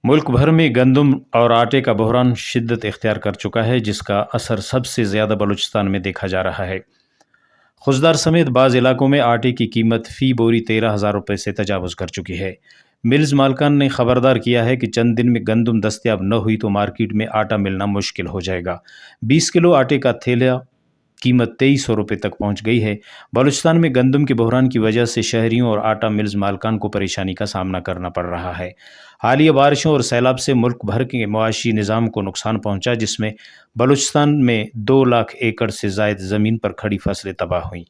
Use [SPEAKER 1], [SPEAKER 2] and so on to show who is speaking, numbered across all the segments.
[SPEAKER 1] ملک بھر میں گندم اور آٹے کا بحران شدت اختیار کر چکا ہے، جس کا اثر سب سے زیادہ بلوچستان میں دیکھا جا رہا ہے۔ خضدار سمیت بعض علاقوں میں آٹے کی قیمت فی بوری 13,000 روپے سے تجاوز کر چکی ہے۔ ملز مالکان نے خبردار کیا ہے کہ چند دن میں گندم دستیاب نہ ہوئی تو مارکیٹ میں آٹا ملنا مشکل ہو جائے گا۔ 20 کلو آٹے کا تھیلا قیمت 2300 روپے تک پہنچ گئی ہے۔ بلوچستان میں گندم کے بحران کی وجہ سے شہریوں اور آٹا ملز مالکان کو پریشانی کا سامنا کرنا پڑ رہا ہے۔ حالیہ بارشوں اور سیلاب سے ملک بھر کے معاشی نظام کو نقصان پہنچا، جس میں بلوچستان میں 2 لاکھ ایکڑ سے زائد زمین پر کھڑی فصلیں تباہ ہوئیں۔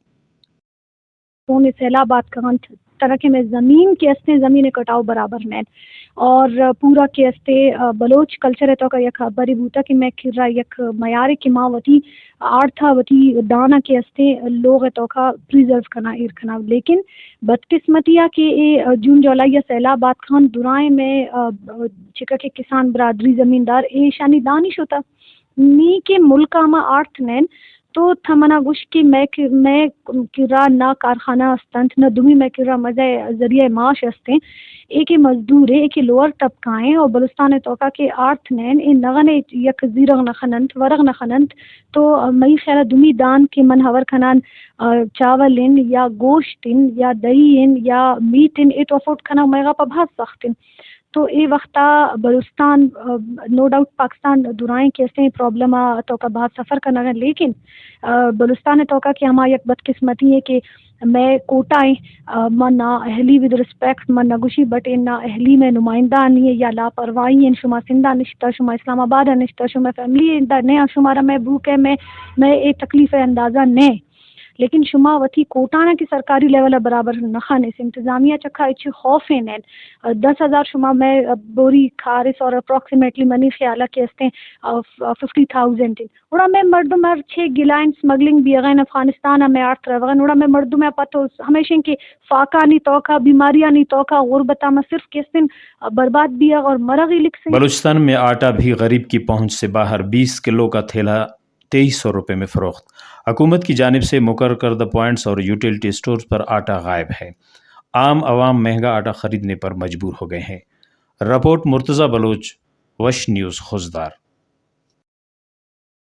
[SPEAKER 2] سیلابات کہاں طرح میں زمین کے استے زمین کٹاؤ برابر نین اور پورا کے استے بلوچ کلچر ہے تو کا یک بری بوتا کہ میں کر رہا یک معیار کی ماں وتی آرتھا وتی دانا کے استے لوگ ہے تو کا پریزرو کنا ایر کنا، لیکن بدقسمتیہ کہ جون جولائی سیلابات خان دورائیں میں چکا کے کسان برادری زمیندار اے شانی دانش ہوتا نی کے ملکا ما آرتھ نین تو تھمنا گوش کی میں کرا نہ کارخانہ استنت نہ دومی میں کرا مزے ذریعہ معاش استیں ایک مزدور ہے ایک لوور طبقائیں اور بلوستان توقع کے آرتھ نین اے نغنے یک زیرغ نخننت ورغ نخننت تو مئی خیرہ دومی دان کے من ہور کھنان چاولن یا گوشتن یا دہین یا میٹن اے تو افورٹ کھنا میگا پا بہت سختن تو اے وقتا بلوچستان نو ڈاؤٹ پاکستان دورائیں کیسے پرابلم تو کا بہت سفر کرنا ہے، لیکن بلوچستان تو کا کہ ہمارا یک بدقسمتی ہے کہ میں کوٹائیں من نہ اہلی ود رسپیکٹ من نگوشی بٹ ان نہ اہلی میں نمائندہ نہیں ہے یا لاپرواہی ہیں شما سندہ نشتہ شما اسلام آباد نشتہ شما فیملی نہیں شمارا میں بھوک ہے میں اے تکلیف اندازہ نہیں، لیکن شما وتی کوٹانا کی سرکاری لیول برابر نخانے سے انتظامیہ چکھا اچھی خوف ہیں 10,000 شما میں بوری کھارس اور اپروکسیمیٹلی منی خیالہ کے استے 50,000 اڑا میں مردم ہر 6 گلائن سمگلنگ بھی اغین افغانستان میں 8 روغن اڑا میں مردم میں پتو ہمیشہ کہ فاقہ نہیں توقع بیماریاں نہیں توقع غربتہ میں صرف کس دن برباد بھی اور مرغی لکھ سے۔
[SPEAKER 1] بلوچستان میں آٹا بھی غریب کی پہنچ سے باہر، 20 کلو کا تھیلا 2300 روپے میں فروخت۔ حکومت کی جانب سے مقرر کردہ پوائنٹس اور یوٹیلٹی سٹورز پر آٹا غائب ہے۔ عام عوام مہنگا آٹا خریدنے پر مجبور ہو گئے ہیں۔ رپورٹ مرتضی بلوچ، وش نیوز خضدار۔